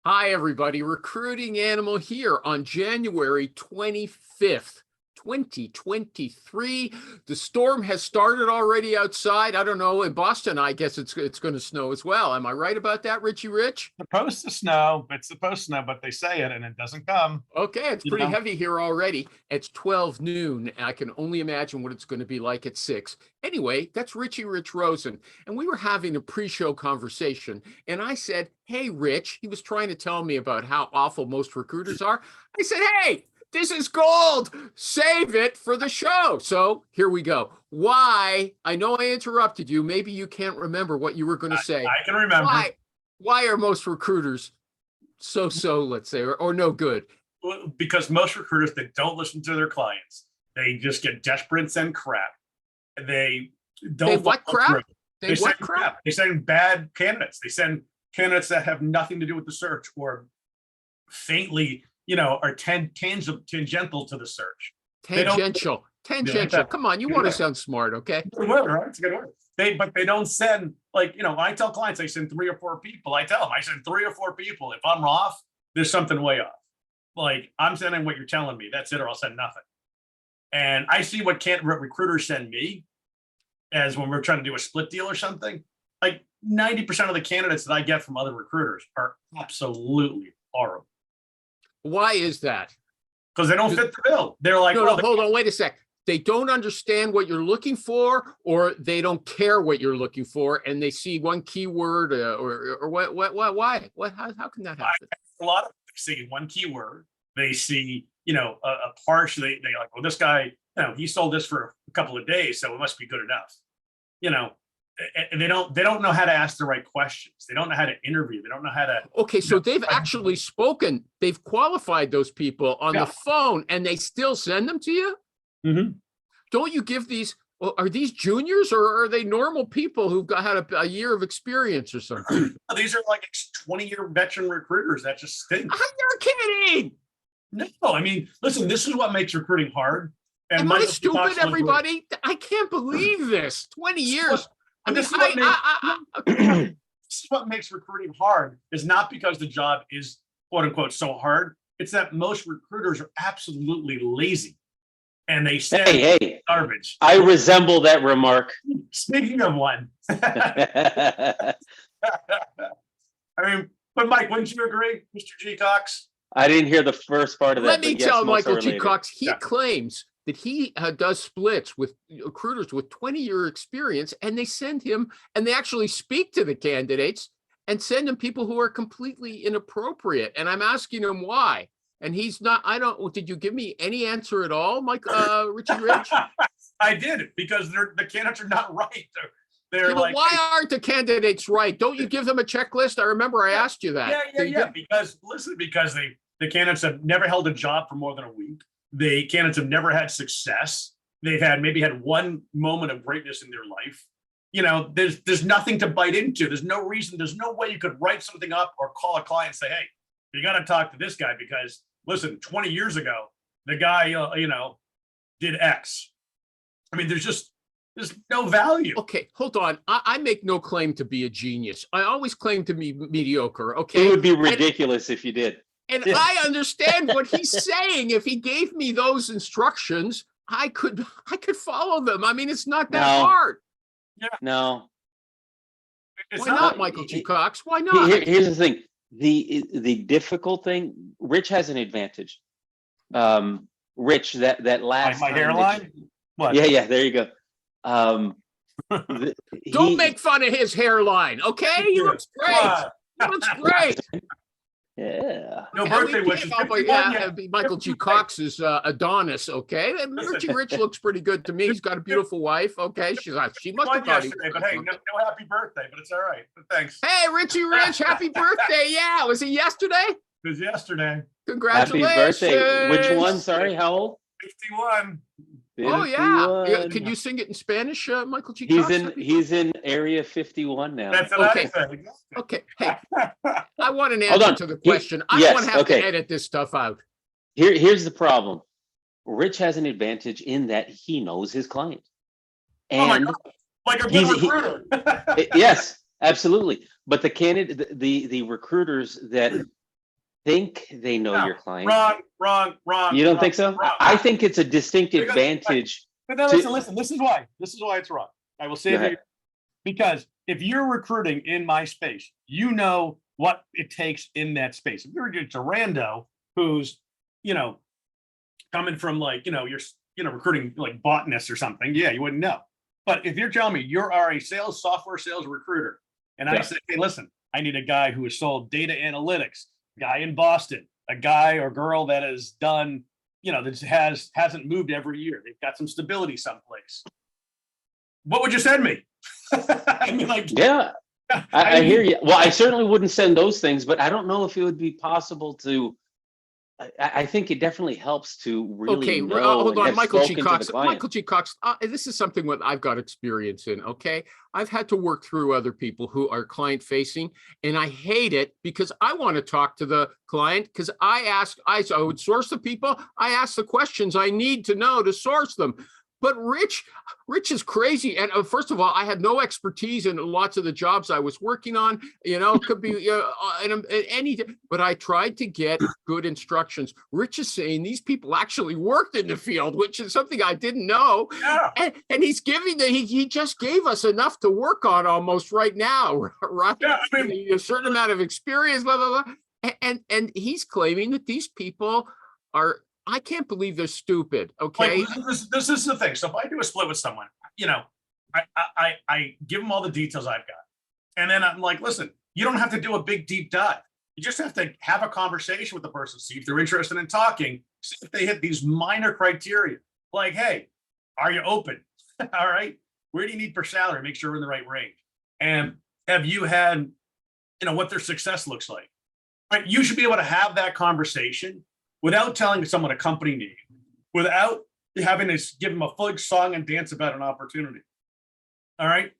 Hi, everybody. Recruiting Animal here on January 25th, 2023. The storm has started already outside. I don't know. In Boston, I guess it's going to snow as well. Am I right about that, Richie Rich? Supposed to snow. It's supposed to snow, but they say it and it doesn't come. Okay, it's pretty heavy here already. It's 12 noon. I can only imagine what it's going to be like at 6. Anyway, that's Richie Rich Rosen. And we were having a pre-show conversation. And I said, hey, Rich, he was trying to tell me about how awful most recruiters are. I said, hey, this is gold. Save it for the show. So here we go. Why? I know I interrupted you. Maybe you can't remember what you were going to say. I can remember. Why are most recruiters so, let's say, or no good? Because most recruiters that don't listen to their clients, they just get desperate and send crap. They don't. They what crap? They send crap. They send bad candidates. They send candidates that have nothing to do with the search or faintly, are tangential to the search. Tangential. Come on, you want to sound smart, okay? Good word, right? It's a good word. But they don't send, I tell clients I send 3 or 4 people. I tell them I send 3 or 4 people. If I'm off, there's something way off. I'm sending what you're telling me. That's it, or I'll send nothing. And I see what recruiters send me as when we're trying to do a split deal or something. 90% of the candidates that I get from other recruiters are absolutely horrible. Why is that? Because they don't fit the bill. They're like, no, hold on, wait a sec. They don't understand what you're looking for, or they don't care what you're looking for, and they see one keyword, or what? Why? How can that happen? A lot of them see one keyword. They see, a partial. They like, well, this guy, he sold this for a couple of days, so it must be good enough. And they don't know how to ask the right questions. They don't know how to interview. They don't know how to. Okay, so they've actually spoken. They've qualified those people on the phone, and they still send them to you. Mm-hmm. Don't you give these? Are these juniors, or are they normal people who've had a year of experience or something? These are 20-year veteran recruiters. That just stinks. You're kidding. No, I mean, listen. This is what makes recruiting hard. And am I stupid, everybody? I can't believe this. 20 years. This is what makes recruiting hard. Is not because the job is quote unquote so hard. It's that most recruiters are absolutely lazy. And they send garbage. I resemble that remark. Speaking of one. I mean, but Mike, wouldn't you agree, Mr. G Cox? I didn't hear the first part of that. Let me tell Michael G Cox, he claims that he does splits with recruiters with 20-year experience, and they send him, and they actually speak to the candidates and send him people who are completely inappropriate. And I'm asking him why. And he's not, did you give me any answer at all, Mike, Richie Rich? I did, because the candidates are not right. They're why aren't the candidates right? Don't you give them a checklist? I remember I asked you that. Yeah. Because the candidates have never held a job for more than a week. The candidates have never had success. They've maybe had one moment of greatness in their life. There's nothing to bite into. There's no reason. There's no way you could write something up or call a client and say, hey, you got to talk to this guy because, listen, 20 years ago, the guy, did X. I mean, there's no value. Okay, hold on. I make no claim to be a genius. I always claim to be mediocre, okay? It would be ridiculous if you did. And I understand what he's saying. If he gave me those instructions, I could follow them. I mean, it's not that hard. Yeah. No. Why not, Michael G. Cox? Why not? Here's the thing. The difficult thing, Rich has an advantage. Rich, that last my hairline? What? Yeah, there you go. Don't make fun of his hairline, okay? He looks great. He looks great. Yeah. No birthday wishes. Michael G. Cox is Adonis, okay? And Richie Rich looks pretty good to me. He's got a beautiful wife, okay? She must have thought yesterday, but hey, no happy birthday, but it's all right. But thanks. Hey, Richie Rich, happy birthday. Yeah, was it yesterday? It was yesterday. Congratulations. Happy birthday. Which one? Sorry, how old? 51. Oh, yeah. Can you sing it in Spanish, Michael G. Cox? He's in Area 51 now. That's what I said. Okay. Hey, I want an answer to the question. I don't want to have to edit this stuff out. Here's the problem. Rich has an advantage in that he knows his client. And like a good recruiter. Yes, absolutely. But the recruiters that think they know No, your client. Wrong. You don't think so? wrong. I think it's a distinct Because- advantage. But now to- listen. This is why it's wrong. I will Go say ahead. that because if you're recruiting in my space, you know what it takes in that space. If you're just a rando who's, coming from you're recruiting like botanists or something, yeah, you wouldn't know. But if you're telling me you are a software sales recruiter, and I Yeah. say, hey, listen, I need a guy who has sold data analytics, guy in Boston, a guy or girl that has done, that hasn't moved every year. They've got some stability someplace. What would you send me? I mean, Yeah, I hear you. Well, I certainly wouldn't send those things, but I don't know if it would be possible to. I think it definitely helps to really know hold and on, have Michael G. spoken to Cox. the client. Michael G. Cox, this is something what I've got experience in, okay? I've had to work through other people who are client-facing, and I hate it because I want to talk to the client because I would source the people, I ask the questions I need to know to source them. But Rich is crazy. And first of all, I had no expertise in lots of the jobs I was working on. It could be but I tried to get good instructions. Rich is saying these people actually worked in the field, which is something I didn't know. Yeah. And he's giving he just gave us enough to work on almost right now, right? Yeah, I mean, A certain amount of experience, blah, blah, blah. And he's claiming that these people are. I can't believe they're stupid. Okay. this is the thing. So if I do a split with someone, I give them all the details I've got. And then I'm like, listen, you don't have to do a big deep dive. You just have to have a conversation with the person, see if they're interested in talking, see if they hit these minor criteria. Like, hey, are you open? All right. Where do you need per salary? Make sure we're in the right range. And have you had, what their success looks like? Right. You should be able to have that conversation without telling someone a company name, without having to give them a full song and dance about an opportunity. All right.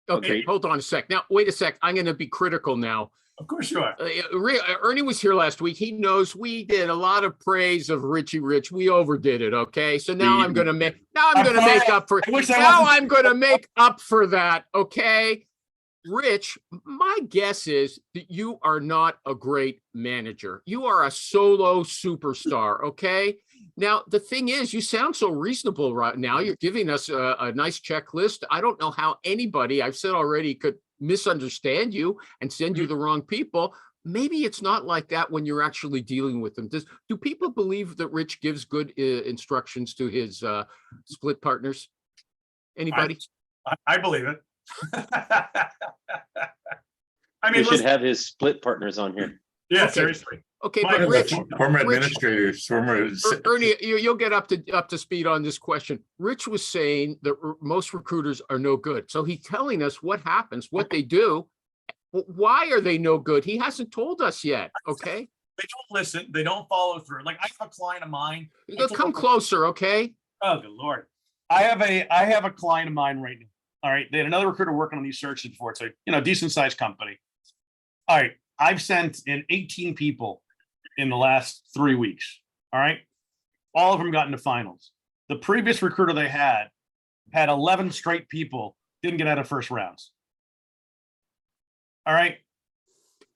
Okay, hold on a sec. Now, wait a sec. I'm going to be critical now. Of course you are. Ernie was here last week. He knows we did a lot of praise of Richie Rich. We overdid it. Okay, so now I'm going to make up for that. Okay, Rich, my guess is that you are not a great manager. You are a solo superstar. Okay. Now, the thing is, you sound so reasonable right now. You're giving us a nice checklist. I don't know how anybody, I've said already, could misunderstand you and send you the wrong people. Maybe it's not like that when you're actually dealing with them. Do people believe that Rich gives good instructions to his split partners? Anybody? I believe it. I mean, We should have his split partners on here. Yeah, Okay. seriously. Okay, Mike, but Rich, former Rich- administrators, Ernie, you'll get up to speed on this question. Rich was saying that most recruiters are no good. So he's telling us what happens, what they do. Why are they no good? He hasn't told us yet. Okay. They don't listen. They don't follow through. Like, I have a client of mine. Come closer. Okay. Oh, good Lord. I have a client of mine right now. All right. They had another recruiter working on these searches before. It's a decent sized company. All right. I've sent in 18 people in the last 3 weeks. All right. All of them got into finals. The previous recruiter they had 11 straight people, didn't get out of first rounds. All right.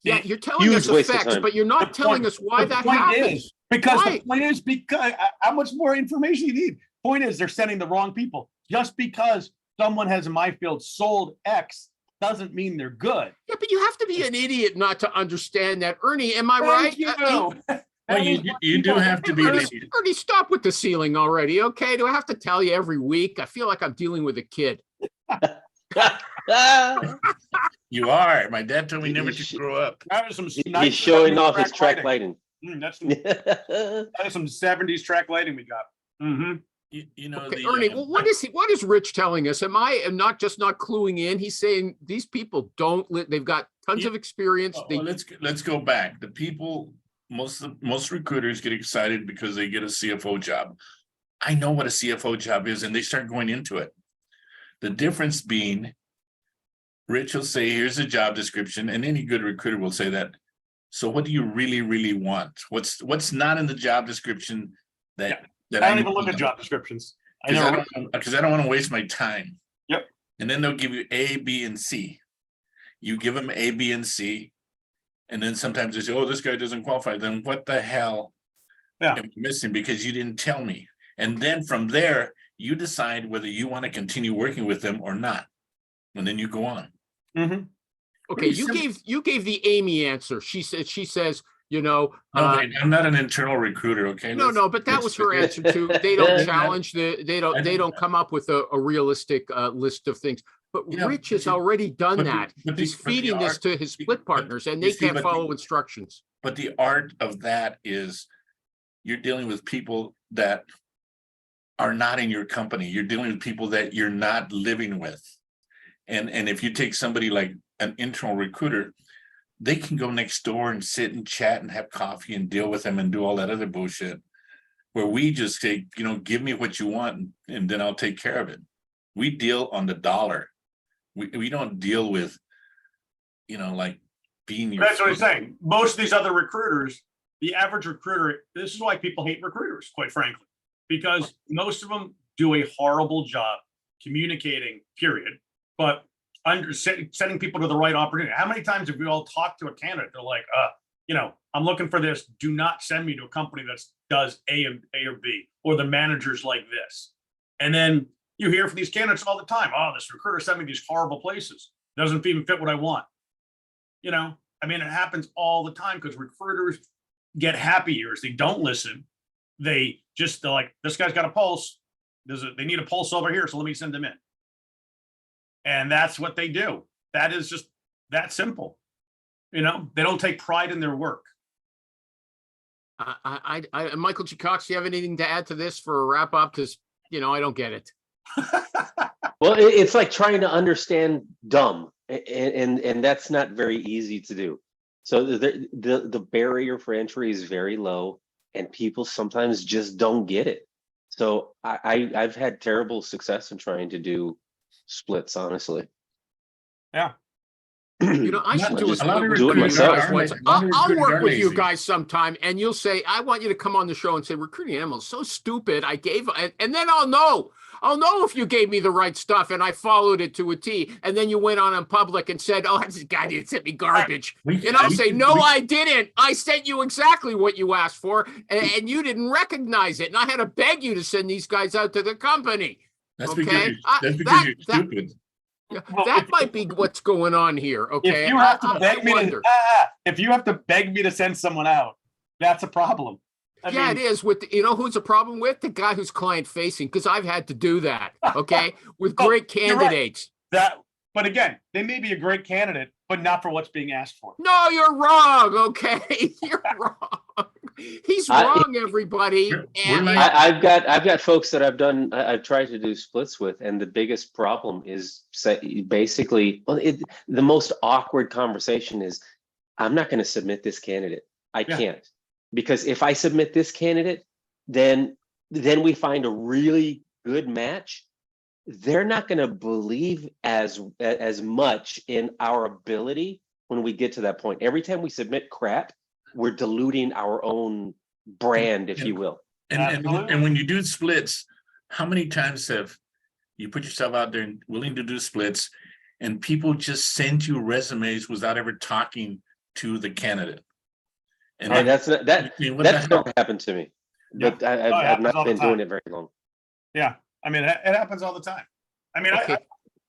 Yeah, you're telling us waste of effects, time. but you're not telling us why that happens. Because Why? the point is, because how much more information you need? Point is, they're sending the wrong people. Just because someone has in my field sold X doesn't mean they're good. Yeah, but you have to be an idiot not to understand that. Ernie, am I right? well, you do have to be an idiot. Ernie, stop with the ceiling already. Okay. Do I have to tell you every week? I feel like I'm dealing with a kid. You are. My dad told me never to grow up. That is some He's showing off his track lighting. lighting. That is some 70s track lighting we got. Mm-hmm. You know, Okay, Ernie, well, what is Rich telling us? Am not cluing in? He's saying these people they've got tons of experience. Let's go back. The people, most recruiters get excited because they get a CFO job. I know what a CFO job is, and they start going into it. The difference being, Rich will say, here's a job description, and any good recruiter will say that. So what do you really, really want? What's not in the job description that I don't even look at job descriptions. Because I don't want to waste my time. Yep. And then they'll give you A, B, and C. You give them A, B, and C, And then sometimes they say, oh, this guy doesn't qualify. Then what the hell Yeah. am I missing because you didn't tell me? And then from there, you decide whether you want to continue working with them or not. And then you go on. Mhm. Okay, you gave the Amy answer. She says, you know, No, I'm not an internal recruiter, okay? no, but that was her answer too. They don't challenge they don't come up with a realistic list of things. But Yeah, Rich but has already done but the- that. but the- He's but the feeding this art- to his split partners, and you they see, can't but follow the- instructions. But the art of that is you're dealing with people that are not in your company. You're dealing with people that you're not living with. And if you take somebody like an internal recruiter, they can go next door and sit and chat and have coffee and deal with them and do all that other bullshit. Where we just say, you know, give me what you want and then I'll take care of it. We deal on the dollar. We don't deal with, you know, like being your. That's what I'm saying. Most of these other recruiters, the average recruiter, this is why people hate recruiters, quite frankly, because most of them do a horrible job communicating, period, but sending people to the right opportunity. How many times have we all talked to a candidate? They're like, you know, I'm looking for this. Do not send me to a company that does A or B, or the manager's like this. And then you hear from these candidates all the time. Oh, this recruiter sent me these horrible places. Doesn't even fit what I want. You know, I mean, it happens all the time because recruiters get happy ears. They don't listen. They're like, this guy's got a pulse. They need a pulse over here, so let me send them in. And that's what they do. That is just that simple. You know, they don't take pride in their work. Michael G. Cox, do you have anything to add to this for a wrap up? Because, you know, I don't get it. Well, it's like trying to understand dumb, and that's not very easy to do. So the barrier for entry is very low, and people sometimes just don't get it. So I've had terrible success in trying to do splits, honestly. Yeah. You know, I should do a Just split with do it you myself. guys once. A lot of I'll recruiters work are with you lazy. guys sometime, and you'll say, I want you to come on the show and say, recruiting animals so stupid. And then I'll know if you gave me the right stuff and I followed it to a T. And then you went on in public and said, oh, this guy didn't send me garbage. And I'll say, no, I didn't. I sent you exactly what you asked for, and you didn't recognize it. And I had to beg you to send these guys out to the company. That's Okay? because you're stupid. Yeah, Well, that might be what's going on here. Okay. If you have to I beg me wonder. if you have to beg me to send someone out, that's a problem. I mean, It is with, you know, who's a problem with? The guy who's client facing, because I've had to do that. Okay. With Oh, great you're right. candidates. But again, they may be a great candidate, but not for what's being asked for. No, you're wrong. Okay. You're wrong. He's wrong, everybody. We're like- I've got folks that I've tried to do splits with, and the biggest problem is basically, the most awkward conversation is, I'm not going to submit this candidate. I can't, because if I submit this candidate, then we find a really good match. They're not going to believe as much in our ability when we get to that point. Every time we submit crap, we're diluting our own brand, if you will. And when you do splits, how many times have you put yourself out there and willing to do splits, and people just send you resumes without ever talking to the candidate? And that's never happened to me. Yeah. But I've not been doing it very long. Yeah, I mean, it happens all the time. I mean, Okay.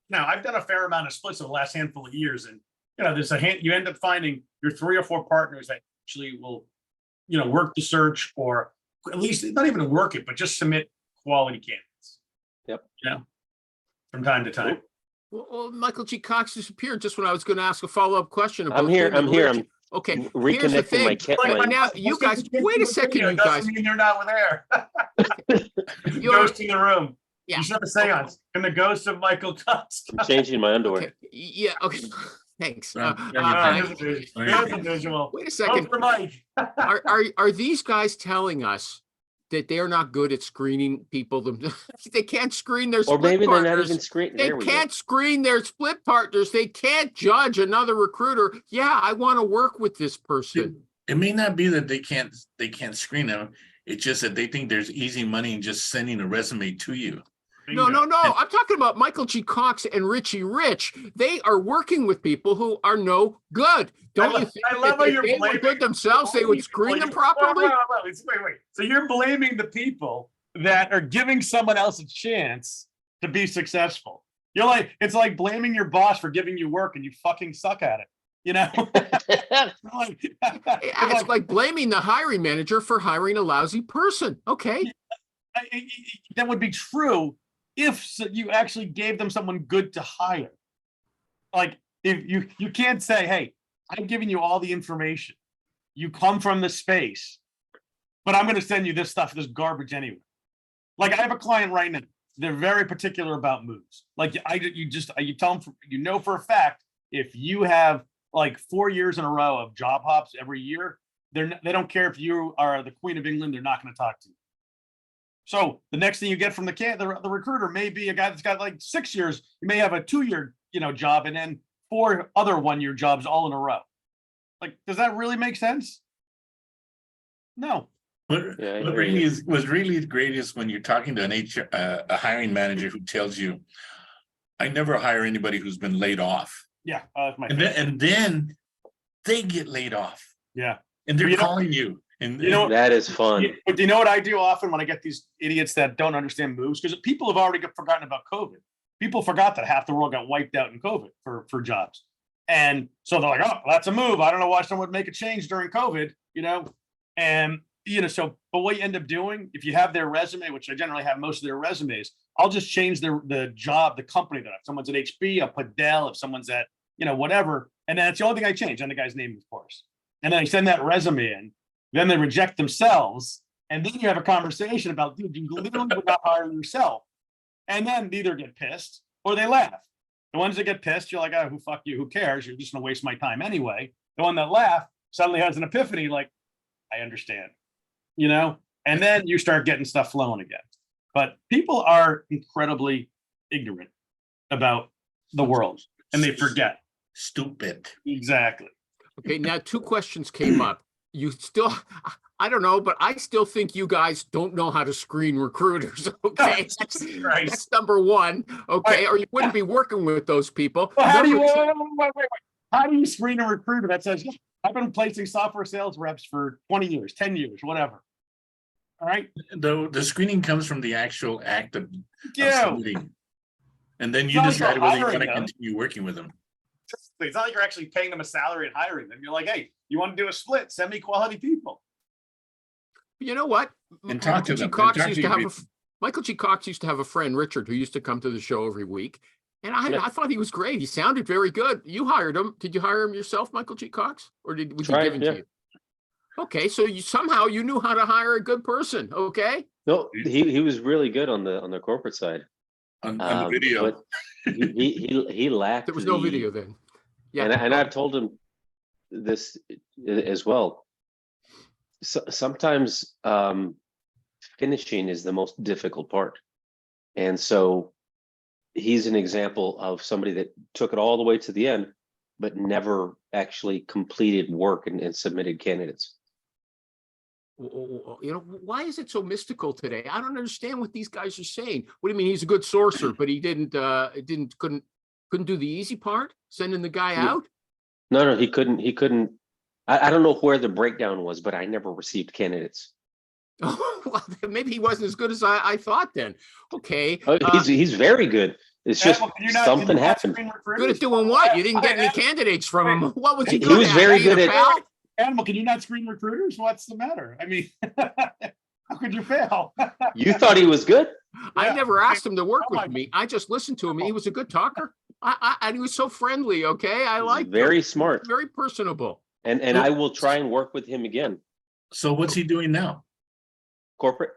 now I've done a fair amount of splits over the last handful of years, and you know, you end up finding your 3 or 4 partners that actually will, you know, work the search, or at least not even work it, but just submit quality candidates. Yep. You know, from time to time. Well, Michael G. Cox disappeared just when I was going to ask a follow-up question about I'm here. Rich. Okay, here's the Reconnecting my thing. cat. Now, you guys, wait a second, you guys. Doesn't mean you're not there. You're- Ghost in the room. Yeah. You should have a seance. And the ghost of Michael Cox. I'm changing my underwear. Okay. Yeah. Okay. Thanks. There's a visual. Wait a second. Ghost for Mike. Are these guys telling us that they're not good at screening people? They can't screen their Or split maybe they're not partners. even screening. They can't screen their split partners. They can't judge another recruiter. Yeah, I want to work with this person. it may not be that they can't screen them. It's just that they think there's easy money in just sending a resume to you. No, Bingo. no, no. I'm talking about Michael G. Cox and Richie Rich. They are working with people who are no good. Don't you think I love that how if you're they were blaming good themselves, they would screen them properly? Wait. So you're blaming the people that are giving someone else a chance to be successful. You're like, it's like blaming your boss for giving you work and you fucking suck at it. You know? It's like blaming the hiring manager for hiring a lousy person. Okay. That would be true if you actually gave them someone good to hire. Like if you can't say, hey, I'm giving you all the information. You come from the space, but I'm going to send you this stuff, this garbage anyway. Like I have a client right now. They're very particular about moves. Like you tell them, you know, for a fact, if you have like 4 years in a row of job hops every year, they don't care if you are the Queen of England. They're not going to talk to you. So the next thing you get from the recruiter may be a guy that's got like 6 years. You may have a 2-year, job, and then 4 other 1-year jobs all in a row. Like, does that really make sense? No. What really great is when you're talking to a hiring manager who tells you, "I never hire anybody who's been laid off." Yeah, and then they get laid off. Yeah, and they're calling you. And that is fun. But do you know what I do often when I get these idiots that don't understand moves? Because people have already forgotten about COVID. People forgot that half the world got wiped out in COVID for jobs. And so they're like, oh, that's a move. I don't know why someone would make a change during COVID, and, so, but what you end up doing, if you have their resume, which I generally have most of their resumes, I'll just change the job, the company that if someone's at HB, I'll put Dell, if someone's at, whatever. And then it's the only thing I change, and the guy's name, of course. And then I send that resume in, then they reject themselves. And then you have a conversation about, dude, you literally would not hire yourself. And then they either get pissed or they laugh. The ones that get pissed, you're like, oh, who fuck you? Who cares? You're just going to waste my time anyway. The one that laugh suddenly has an epiphany, like, I understand, and then you start getting stuff flowing again. But people are incredibly ignorant about the world and they forget. Stupid. Exactly. Okay, now 2 questions came up. You still, I don't know, but I still think you guys don't know how to screen recruiters. Okay, that's number 1. Okay, or you wouldn't be working with those people. Well, how do you wait? How do you screen a recruiter that says, I've been placing software sales reps for 20 years, 10 years, whatever? All right. The screening comes from the actual act of submitting. And then you decide whether you want to continue working with them. It's not like you're actually paying them a salary and hiring them. You're like, hey, you want to do a split? Send me quality people. You know what? And talk to them. Michael G. Cox used to have a friend, Richard, who used to come to the show every week. And I thought he was great. He sounded very good. You hired him. Did you hire him yourself, Michael G. Cox? Or was he given to you? Okay, so you knew how to hire a good person. Okay. No, he was really good on the corporate side. On the video. But he lacked. There was no video then. Yeah. And I've told him this as well. So, sometimes finishing is the most difficult part. And so he's an example of somebody that took it all the way to the end, but never actually completed work and submitted candidates. Why is it so mystical today? I don't understand what these guys are saying. What do you mean he's a good sourcer, but he couldn't do the easy part, sending the guy out? No, he couldn't. I don't know where the breakdown was, but I never received candidates. Oh, well, maybe he wasn't as good as I thought then. Okay. He's very good. It's just something happened. Good at doing what? You didn't get any candidates from him. What was he good at? He was very good at. Animal, can you not screen recruiters? What's the matter? I mean, how could you fail? You thought he was good? I never asked him to work with me. I just listened to him. He was a good talker. And he was so friendly. Okay, I like very smart, very personable. And I will try and work with him again. So what's he doing now? Corporate.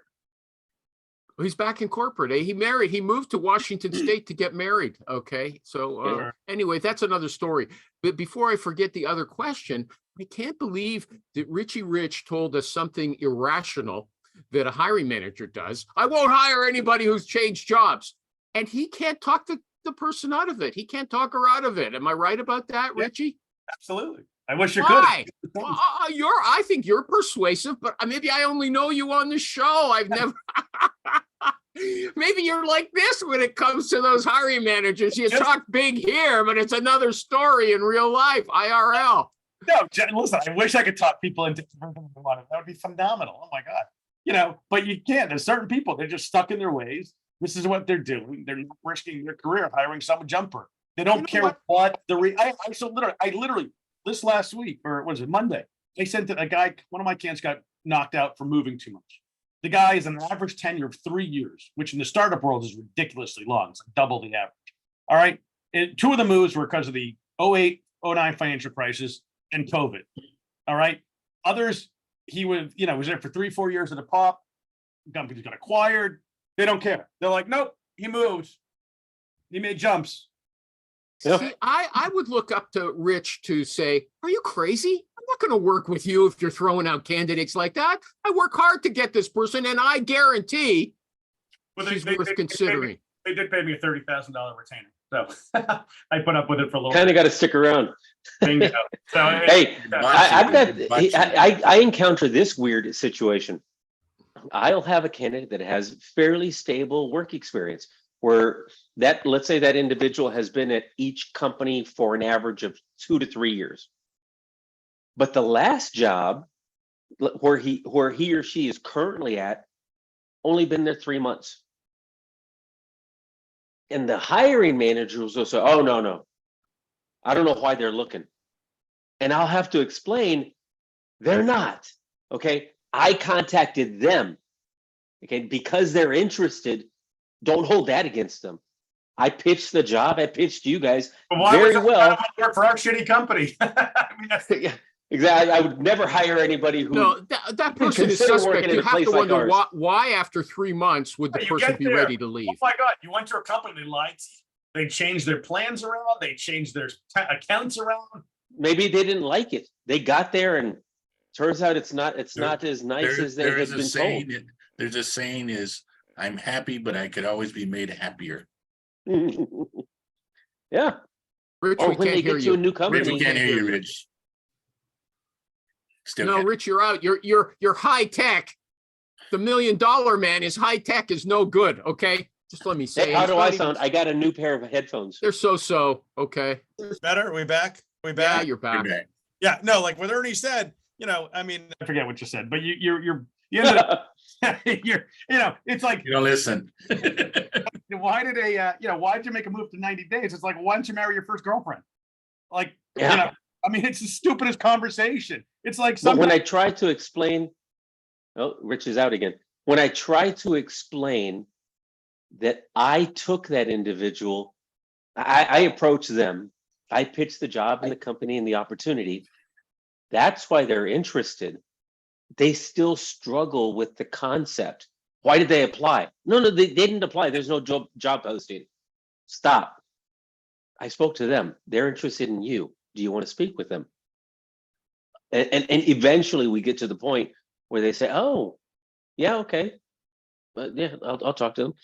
He's back in corporate. He moved to Washington State to get married. Okay. So anyway, that's another story. But before I forget the other question, I can't believe that Richie Rich told us something irrational that a hiring manager does. I won't hire anybody who's changed jobs. And he can't talk the person out of it. He can't talk her out of it. Am I right about that, Richie? Absolutely. I wish you Why? could. I think you're persuasive, but maybe I only know you on the show. I've never. Maybe you're like this when it comes to those hiring managers. You Yes. talk big here, but it's another story in real life, IRL. No, listen, I wish I could talk people into that would be phenomenal. Oh my God. You know, but you can't. There's certain people, they're just stuck in their ways. This is what they're doing. They're not risking their career hiring some jumper. They don't You know care what the I literally this last week, or was it Monday? They sent a guy, one of my candidates got knocked out for moving too much. The guy is an average tenure of 3 years, which in the startup world is ridiculously long. It's like double the average. All right. And 2 of the moves were because of the 08, 09 financial crisis and COVID. All right. Others, he was there for 3-4 years at a pop. Companies got acquired. They don't care. They're like, nope, he moves. He made jumps. Yeah. See, I would look up to Rich to say, are you crazy? I'm not going to work with you if you're throwing out candidates like that. I work hard to get this person, and I guarantee he's worth considering. They did pay me a $30,000 retainer. So I put up with it for a little Kind of got to stick around. bingo. So Hey, I've got, Watch I encounter this weird situation. I'll have a candidate that has fairly stable work experience where let's say that individual has been at each company for an average of 2 to 3 years. But the last job where he or she is currently at only been there 3 months. And the hiring manager will say, oh, no. I don't know why they're looking. And I'll have to explain, they're not. Okay. I contacted them. Okay. Because they're interested. Don't hold that against them. I pitched the job. I pitched you guys very well. Work for our shitty company. I mean, that's Yeah, exactly. I would never hire anybody who. No, that person is consider suspect. working You at a have place to like wonder ours. why after 3 months would the You person get be there. ready to leave? Oh my God, you went to a company, they lied to you. They changed their plans around. They changed their accounts around. Maybe they didn't like it. They got there and turns out it's not as nice as they There had is a been saying. told. There's a saying is, I'm happy, but I could always be made happier. Yeah. Rich, Or we when can't they hear get you. to a new Rich, company. we can't hear you, Rich. Still No, can't. Rich, you're out. You're high tech. The $1 million man is high tech is no good. Okay, just let me say. Hey, how it's do not I even- sound? I got a new pair of headphones. They're so. Okay. Better? We back? We Yeah, back? you're You're back. back. Yeah, no, like what Ernie said, I mean, I forget what you said, but you're it's like, You don't listen. why did why'd you make a move to 90 days? It's like, why don't you marry your first girlfriend? Like, Yeah. I mean, it's the stupidest conversation. It's like But when sometimes I try to explain, oh, Rich is out again. When I try to explain that I took that individual, I approached them, I pitched the job and the company and the opportunity. That's why they're interested. They still struggle with the concept. Why did they apply? No, they didn't apply. There's no job posting. Stop. I spoke to them. They're interested in you. Do you want to speak with them? And eventually we get to the point where they say, oh, yeah, okay. But yeah, I'll talk to them.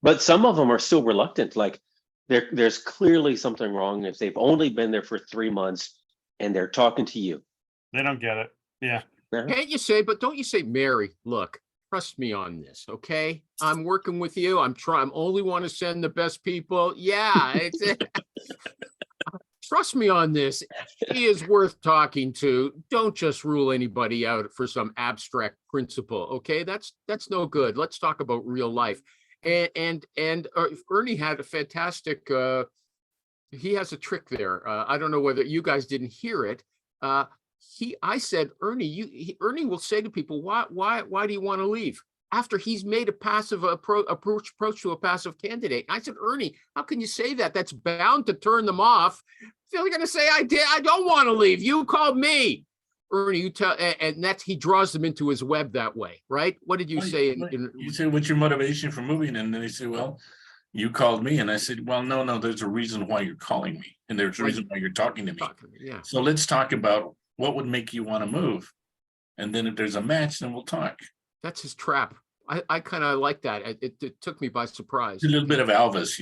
But some of them are still reluctant. Like there's clearly something wrong if they've only been there for 3 months and they're talking to you. they don't get it. Yeah. Can't you say? But don't you say, Mary? Look, trust me on this, okay? I'm working with you. I'm only want to send the best people. Yeah, trust me on this. He is worth talking to. Don't just rule anybody out for some abstract principle. Okay, that's no good. Let's talk about real life. And Ernie had a fantastic. He has a trick there. I don't know whether you guys didn't hear it. I said, Ernie, Ernie will say to people, why do you want to leave? After he's made a passive approach to a passive candidate. I said, Ernie, how can you say that? That's bound to turn them off. They're going to say, I don't want to leave. You called me. Ernie, you tell, and he draws them into his web that way, right? What did you say? You said, what's your motivation for moving? And then they say, well, you called me. And I said, well, no, there's a reason why you're calling me. And there's a reason why you're talking to me. Yeah. So let's talk about what would make you want to move. And then if there's a match, then we'll talk. That's his trap. I kind of like that. It took me by surprise. It's a little bit of Elvis,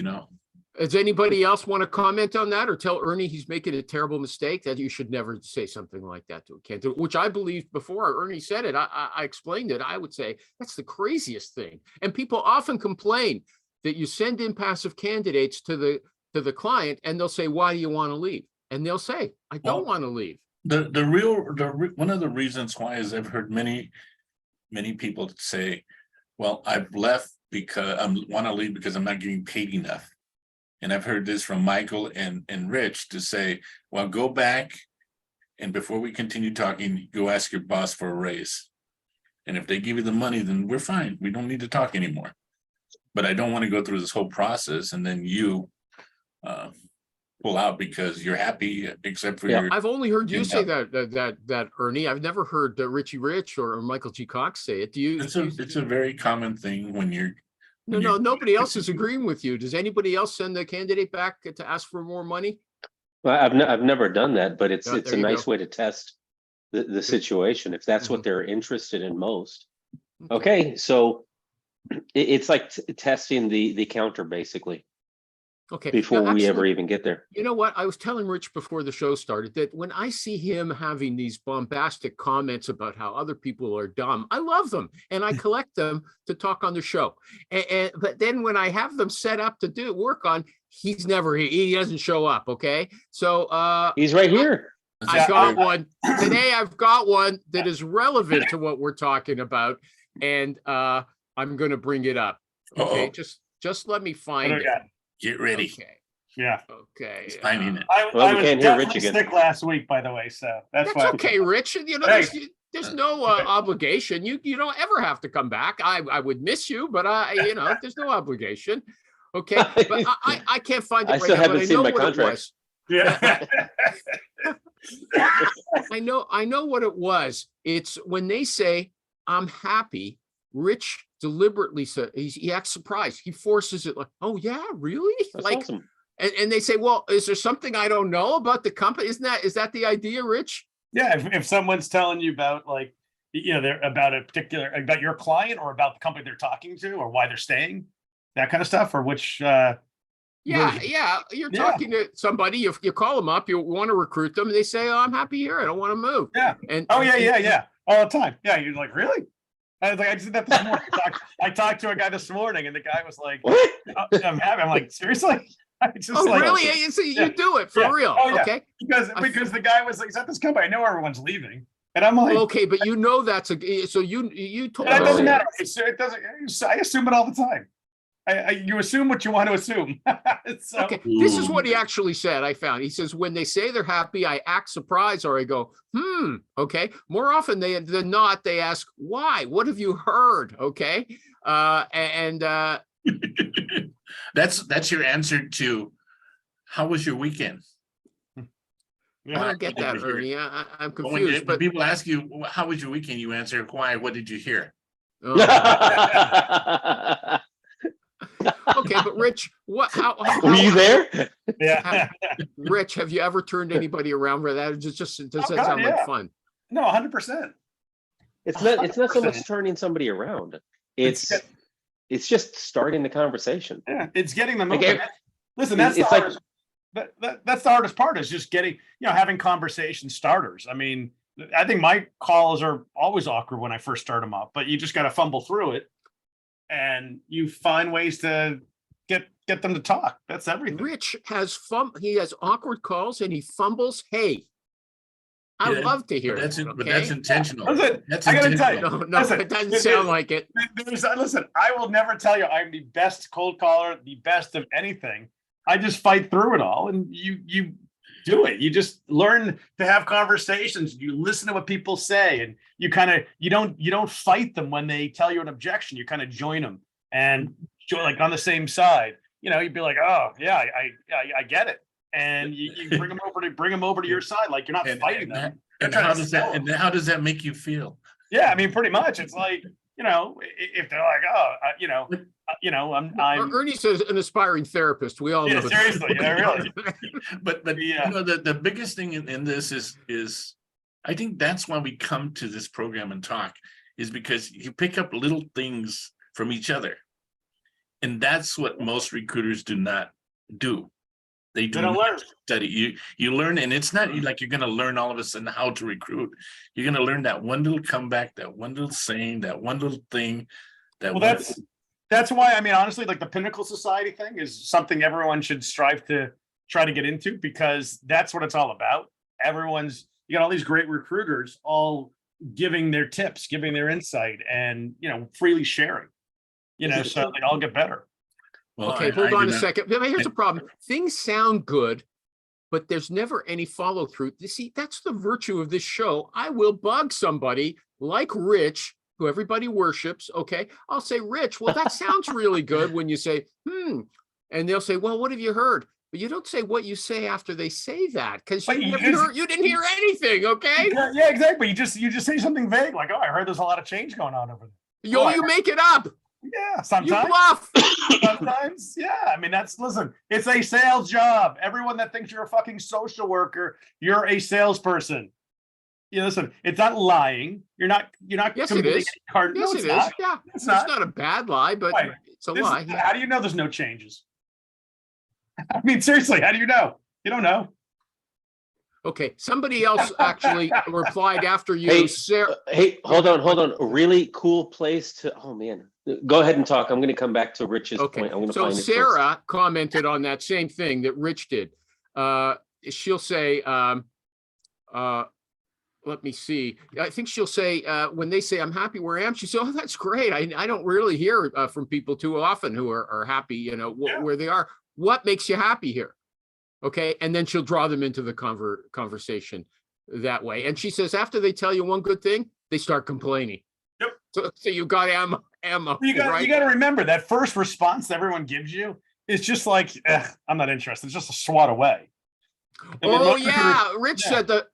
Does anybody else want to comment on that or tell Ernie he's making a terrible mistake, that you should never say something like that to a candidate, which I believe before Ernie said it, I explained it. I would say that's the craziest thing. And people often complain that you send in passive candidates to the client and they'll say, why do you want to leave? And they'll say, I don't want to leave. One of the reasons why is I've heard many people say, well, I've left because I want to leave because I'm not getting paid enough. And I've heard this from Michael and Rich to say, well, go back and before we continue talking, go ask your boss for a raise. And if they give you the money, then we're fine. We don't need to talk anymore. But I don't want to go through this whole process and then you pull out because you're happy, except for your. I've only heard you say that Ernie. I've never heard Richie Rich or Michael G Cox say it. Do you? It's a very common thing when you're. No, nobody else is agreeing with you. Does anybody else send the candidate back to ask for more money? Well, I've never done that, but it's Yeah, a nice way to test the situation if that's what they're interested in most. Okay, so it's like testing the counter basically. Okay. Before Now, we actually, ever even get there. You know what? I was telling Rich before the show started that when I see him having these bombastic comments about how other people are dumb, I love them and I collect them to talk on the show. But then when I have them set up to do work on, he doesn't show up. Okay. So He's right here. I got one today. I've got one that is relevant to what we're talking about. And I'm going to bring it up. Okay. Just let me find it. Get ready. Okay. Yeah. Okay. It's finding it. I Well, we was can't hear Rich definitely again. sick last week, by the way, so that's why. okay, Rich. You know, Hey. there's no obligation. You don't ever have to come back. I would miss you, but there's no obligation. Okay, but I can't find it I right still now, haven't but I seen know my what it contract. was. Yeah. I know what it was. It's when they say I'm happy. Rich deliberately said he acts surprised. He forces it like, oh yeah, really? That's like, awesome. and they say, well, is there something I don't know about the company? Is that the idea, Rich? Yeah, if someone's telling you about they're about your client or about the company they're talking to or why they're staying, that kind of stuff, or which Yeah, version? you're Yeah. talking to somebody, you call them up, you want to recruit them, and they say, oh, I'm happy here, I don't want to move. Yeah. And Oh yeah, all the time. Yeah, you're like, really? I was like, I just did that this morning. I talked to a guy this morning, and the guy was like, What? I'm happy. I'm like, seriously? I just oh, like, really? So you do it for Yeah. real? Oh, yeah. Okay. Because the guy was like, is that this company? I know everyone's leaving, and I'm like, Okay, but you know that's so you told that us doesn't yeah. matter. It doesn't. I assume it all the time. You assume what you want to assume. So, Okay, this is what he actually said. I found. He says, when they say they're happy, I act surprised or I go, okay. More often than not, they ask, why? What have you heard? Okay. That's your answer to how was your weekend? I yeah. don't get that, Ernie. I'm But when confused. But people ask you, well, how was your weekend? You answer, why? What did you hear? oh, okay, but Rich, how Were you there? Yeah. Rich, have you ever turned anybody around for that? Does that God, sound like yeah. fun? No, 100%. It's not so much turning somebody around. It's just starting the conversation. Yeah, it's getting them. Okay. Listen, that's It's the like- hardest. That's the hardest part is just getting, having conversation starters. I mean, I think my calls are always awkward when I first start them up, but you just got to fumble through it, and you find ways to get them to talk. That's everything. Rich has he has awkward calls and he fumbles. Hey, I Yeah, love to hear But that's that, but okay? that's intentional. Listen, That's I gotta tell you, intentional. No, Listen, it doesn't this sound is- like it. Listen, I will never tell you I'm the best cold caller, the best of anything. I just fight through it all, and you do it. You just learn to have conversations. You listen to what people say, and you don't fight them when they tell you an objection. You kind of join them and like on the same side. You'd be like, oh yeah, I get it, and you bring them over to your side. Like you're not fighting them. And You're how trying to does sell that them. how does that make you feel? Yeah, I mean, pretty much. It's like, if they're like, oh, I'm Ernie's an aspiring therapist. We all Yeah, know that. seriously, yeah, really. But Yeah. the biggest thing in this is I think that's why we come to this program and talk, is because you pick up little things from each other. And that's what most recruiters do not do. They do don't not learn. study. You learn, and it's not like you're going to learn all of a sudden how to recruit. You're going to learn that one little comeback, that one little saying, that one little thing. That Well, one, that's why, I mean, honestly, like the Pinnacle Society thing is something everyone should strive to try to get into, because that's what it's all about. You got all these great recruiters all giving their tips, giving their insight, and, freely sharing, so they all get better. well, Okay, I hold do on a not- second. Here's the problem. Things sound good, but there's never any follow through. You see, that's the virtue of this show. I will bug somebody like Rich, who everybody worships. Okay, I'll say, Rich, well, that sounds really good when you say, and they'll say, well, what have you heard? But you don't say what you say after they say that, because But you didn't hear anything. Okay, Yeah, exactly. You just say something vague, like, "Oh, I heard there's a lot of change going on over there." you make it up. Yeah, You sometimes. bluff. Sometimes, yeah. I mean, listen, it's a sales job. Everyone that thinks you're a fucking social worker, you're a salesperson. Listen, it's not lying. You're not Yes, it committing is. any card. Yes, No, it it's is. not. Yeah, It's it's not. not a bad lie, but Right. it's a lie. Yeah. How do you know there's no changes? I mean, seriously, how do you know? You don't know. Okay, somebody else actually replied after you, Hey, Sarah. Hey, hold on. A really cool place to, oh man, go ahead and talk. I'm going to come back to Rich's Okay, point. I'm going to so find it first. Sarah commented on that same thing that Rich did. She'll say, let me see. I think she'll say, when they say I'm happy where I am, she said, oh, that's great. I don't really hear from people too often who are happy, where they are. What makes you happy here? Okay, and then she'll draw them into the conversation that way. And she says, after they tell you one good thing, they start complaining. Yep. So you got ammo, You got right? to remember that first response that everyone gives you is just like, I'm not interested. It's just a swat away. And then Oh most recruiters- yeah,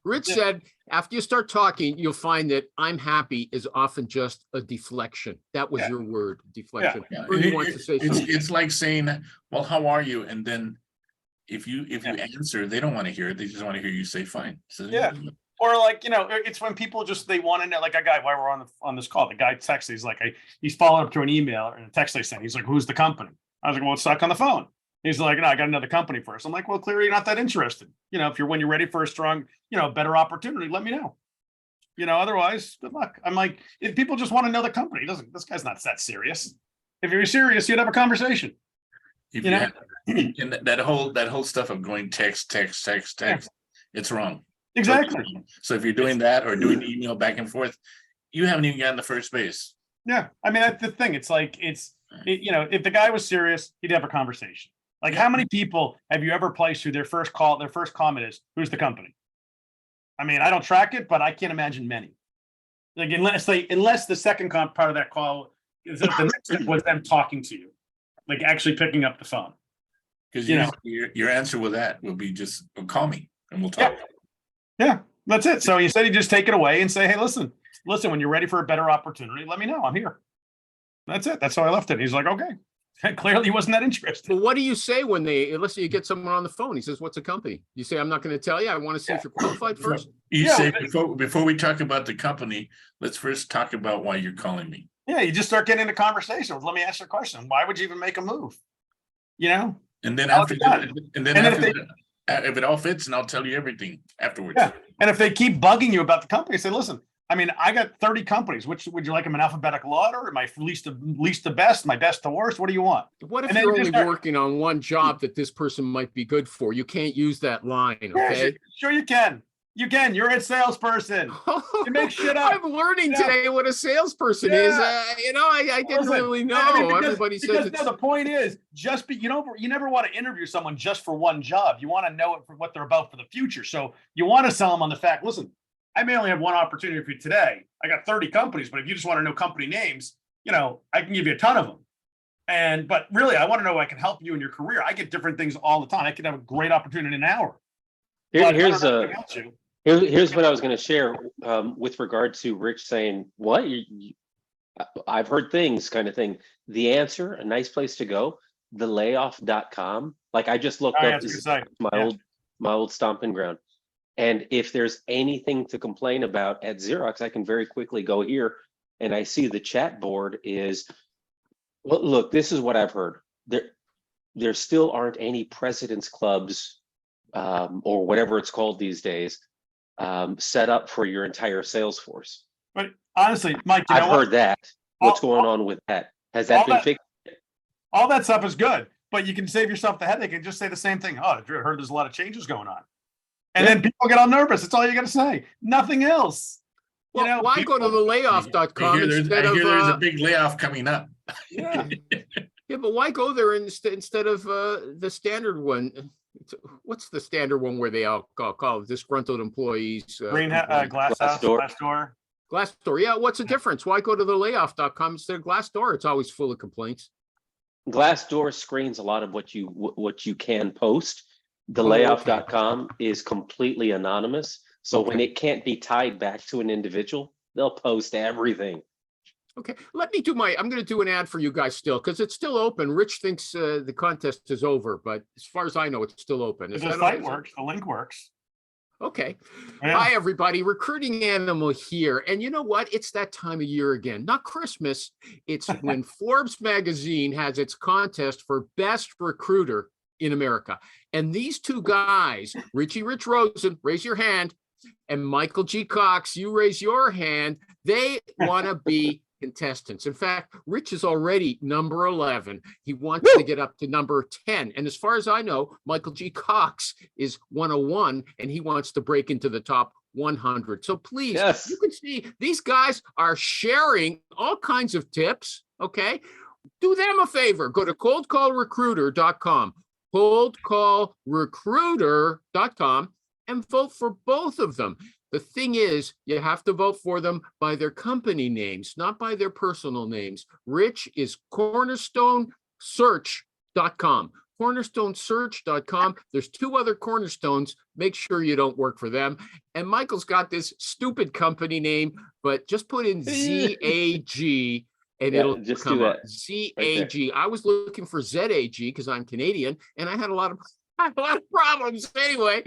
Rich Yeah. said after you start talking, you'll find that I'm happy is often just a deflection. That was Yeah. your word, deflection. Yeah, Ernie wants to say something. it's like saying, well, how are you? And then if you Yeah. answer, they don't want to hear it. They just want to hear you say fine. So, Yeah. Or like, it's when people they want to know, like a guy, while we're on this call, the guy texts, he's like, he's following up to an email or a text I sent. He's like, who's the company? I was like, well, it's stuck on the phone. He's like, no, I got another company first. I'm like, well, clearly you're not that interested. When you're ready for a strong, better opportunity, let me know. Otherwise, good luck. I'm like, if people just want to know the company, this guy's not that serious. If you're serious, you'd have a conversation. If You you know? have, and that whole stuff of going text, it's wrong. Exactly. So if you're doing that or doing email back and forth, you haven't even gotten to first base. Yeah. I mean, that's the thing. It's like, if the guy was serious, he'd have a conversation. Like, how many people have you ever placed who their first comment is, who's the company? I mean, I don't track it, but I can't imagine many. Like, unless the second part of that call is that the next step was them talking to you, like actually picking up the phone. Because You know. your answer with that will be just call me and we'll talk. Yeah, that's it. So you said you just take it away and say, hey, listen, when you're ready for a better opportunity, let me know. I'm here. That's it. That's how I left it. He's like, okay. Clearly he wasn't that interested. Well, what do you say when let's say you get someone on the phone? He says, what's a company? You say, I'm not going to tell you. I want to see if you're qualified first. You Yeah. say before we talk about the company, let's first talk about why you're calling me. Yeah, you just start getting into conversations. Let me ask you a question. Why would you even make a move? And then I'll after be done. that, and then And then after if that, if it all fits, and I'll tell you everything afterwards. Yeah. And if they keep bugging you about the company, say, listen, I mean, I got 30 companies. Which would you like them in alphabetical order? Am I least to best, my best to worst? What do you want? What if And then you're you only just start- working on one job that this person might be good for? You can't use that line, Yeah, okay? sure you can. You can. You're a salesperson. You make shit up. I'm learning Yeah. today what a salesperson is. Yeah. I didn't Listen, really know. I mean, Everybody says because it's no, the point is you never want to interview someone just for one job. You want to know it for what they're about for the future. So you want to sell them on the fact, listen, I may only have one opportunity for you today. I got 30 companies, but if you just want to know company names, I can give you a ton of them. But really, I want to know I can help you in your career. I get different things all the time. I can have a great opportunity in an hour. But I don't know anything else, you. Here's what I was going to share with regard to Rich saying, what? I've heard things kind of thing. The answer, a nice place to go, thelayoff.com. Like I just looked Oh, yeah, up, it's a this good is site. my old stomping ground. And if there's anything to complain about at Xerox, I can very quickly go here and I see the chat board is, well, look, this is what I've heard. there still aren't any president's clubs or whatever it's called these days set up for your entire sales force. But honestly, Mike, you know I've what? heard that. What's All- going on with that? Has that all been that- fixed? All that stuff is good, but you can save yourself the headache and just say the same thing. Oh, I heard there's a lot of changes going on. And Yeah. then people get all nervous. That's all you got to say. Nothing else. Well, You know, why go to the layoff.com I instead hear there's a of big layoff coming up. Yeah. yeah, but why go there instead of the standard one? What's the standard one where they all call disgruntled employees? Glass house, Glassdoor. glass door. Glassdoor. Yeah, what's the difference? Why go to the layoff.com instead of Glassdoor? It's always full of complaints. Glassdoor screens a lot of what you can post. The Oh, okay. layoff.com is completely anonymous. So when Okay. it can't be tied back to an individual, they'll post everything. Okay, I'm going to do an ad for you guys still because it's still open. Rich thinks the contest is over, but as far as I know, it's still open. Is The that site okay? works. The link works. Okay. Yeah. Hi, everybody. Recruiting Animal here. And you know what? It's that time of year again. Not Christmas. It's when Forbes magazine has its contest for best recruiter in America. And these two guys, Rich Rosen, raise your hand, and Michael G. Cox, you raise your hand. They want to be contestants. In fact, Rich is already number 11. He wants to get up to number 10. And as far as I know, Michael G. Cox is 101 and he wants to break into the top 100. So please, Yes. you can see these guys are sharing all kinds of tips. Okay. Do them a favor. Go to coldcallrecruiter.com, coldcallrecruiter.com, and vote for both of them. The thing is, you have to vote for them by their company names, not by their personal names. Rich is cornerstonesearch.com. Cornerstonesearch.com. There's two other cornerstones. Make sure you don't work for them. And Michael's got this stupid company name, but just put in ZAG and Yeah, it'll just come do up. that. ZAG. I was looking for ZAG because I'm Canadian and I had a lot of problems. Anyway,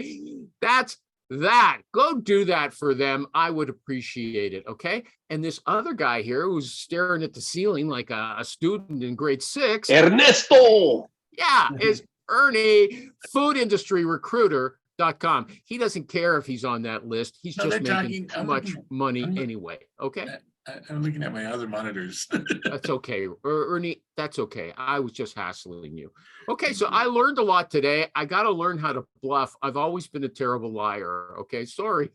that's that. Go do that for them. I would appreciate it. Okay. And this other guy here who's staring at the ceiling like a student in grade 6. Ernesto. Yeah, is Ernie, foodindustryrecruiter.com. He doesn't care if he's on that list. He's No, just they're making talking- too much money I'm- anyway. Okay. I'm looking at my other monitors. That's okay. Ernie, that's okay. I was just hassling you. Okay, so I learned a lot today. I got to learn how to bluff. I've always been a terrible liar. Okay, sorry.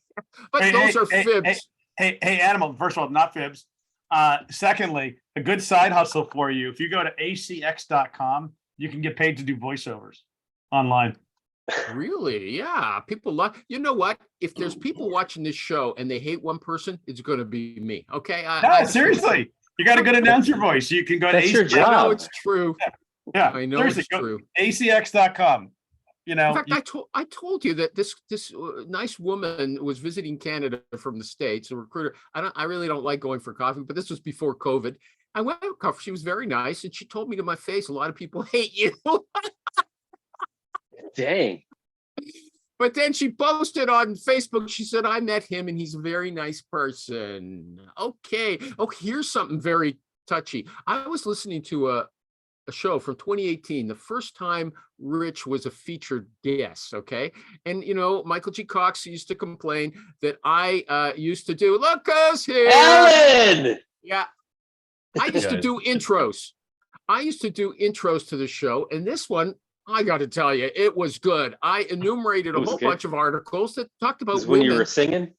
But Hey, those hey, are hey, fibs. Hey, Animal, first of all, not fibs. Secondly, a good side hustle for you. If you go to acx.com, you can get paid to do voiceovers online. Really? Yeah. People love, you know what? If there's people watching this show and they hate one person, it's going to be me. Okay. No, seriously. You got a good announcer voice. You can go to That's your I job. know it's true. Yeah, I know seriously, it's go true. acx.com. You In know, fact, I told you that this nice woman was visiting Canada from the States, a recruiter. I really don't like going for coffee, but this was before COVID. I went for coffee. She was very nice, and she told me to my face, a lot of people hate you. Dang. But then she posted on Facebook, she said, I met him and he's a very nice person. Okay. Oh, here's something very touchy. I was listening to a show from 2018, the first time Rich was a featured guest. Okay. And, you know, Michael G. Cox used to complain that I used to do, look who's here. Ellen. Yeah. I used to do intros. I used to do intros to the show. And this one, I got to tell you, it was good. I enumerated a It was whole good. bunch of articles that talked about Was when you women. were singing?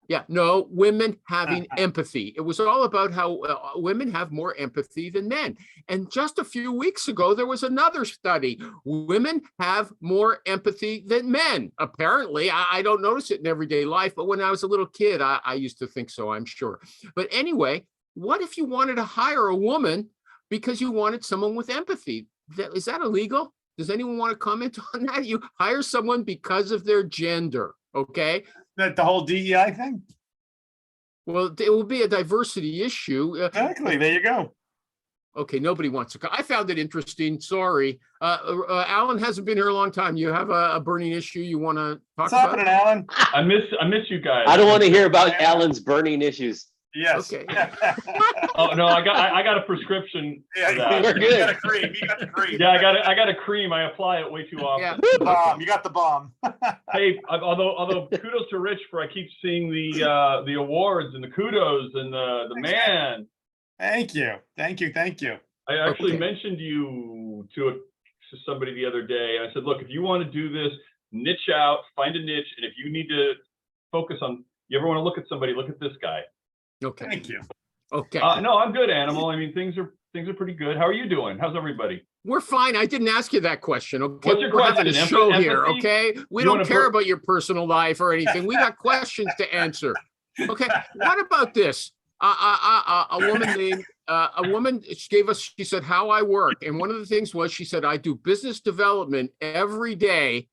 Yeah, no, women having empathy. It was all about how women have more empathy than men. And just a few weeks ago, there was another study. Women have more empathy than men. Apparently, I don't notice it in everyday life, but when I was a little kid, I used to think so, I'm sure. But anyway, what if you wanted to hire a woman because you wanted someone with empathy? Is that illegal? Does anyone want to comment on that? You hire someone because of their gender, okay? that the whole DEI thing. Well, it will be a diversity issue. Exactly. There you go. Okay, nobody wants to. I found it interesting. Sorry. Alan hasn't been here a long time. You have a burning issue you want to talk What's about? happening, Alan? I miss you guys. I don't want to hear about Alan's burning issues. Yes. Okay. Oh no, I got a prescription. Yeah, for that. We're you good. got a cream. You got the cream. Yeah, I got a cream. I apply it way too often. Yeah. The bomb. You got the bomb. Hey, although kudos to Rich for I keep seeing the awards and the kudos and the man. Thank you. Thank you. Thank you. I actually Okay. mentioned you to somebody the other day. I said, look, if you want to do this, niche out, find a niche, and if you need to focus on, you ever want to look at somebody, look at this guy. Okay. Thank you. Okay. No, I'm good, Animal. I mean, things are pretty good. How are you doing? How's everybody? We're fine. I didn't ask you that question. Okay. What's your We're having a question? show here. Empathy? Okay. We You don't wanna care put- about your personal life or anything. We got questions to answer. Okay. What about this? A woman gave us, she said, how I work. And one of the things was, she said, I do business development every day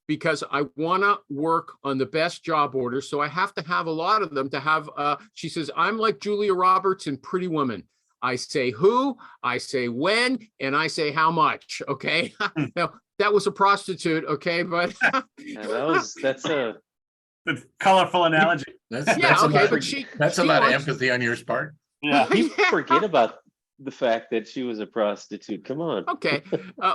because I want to work on the best job orders. So I have to have a lot of them to have, she says, I'm like Julia Roberts in Pretty Woman. I say who, I say when, and I say how much. Okay. Now, that was a prostitute. Okay. But Yeah, that's a The colorful analogy. yeah, That's a okay. lot, But she, that's a she lot of wants- empathy on your part. Yeah. people forget about the fact that she was a prostitute. Come on. Okay.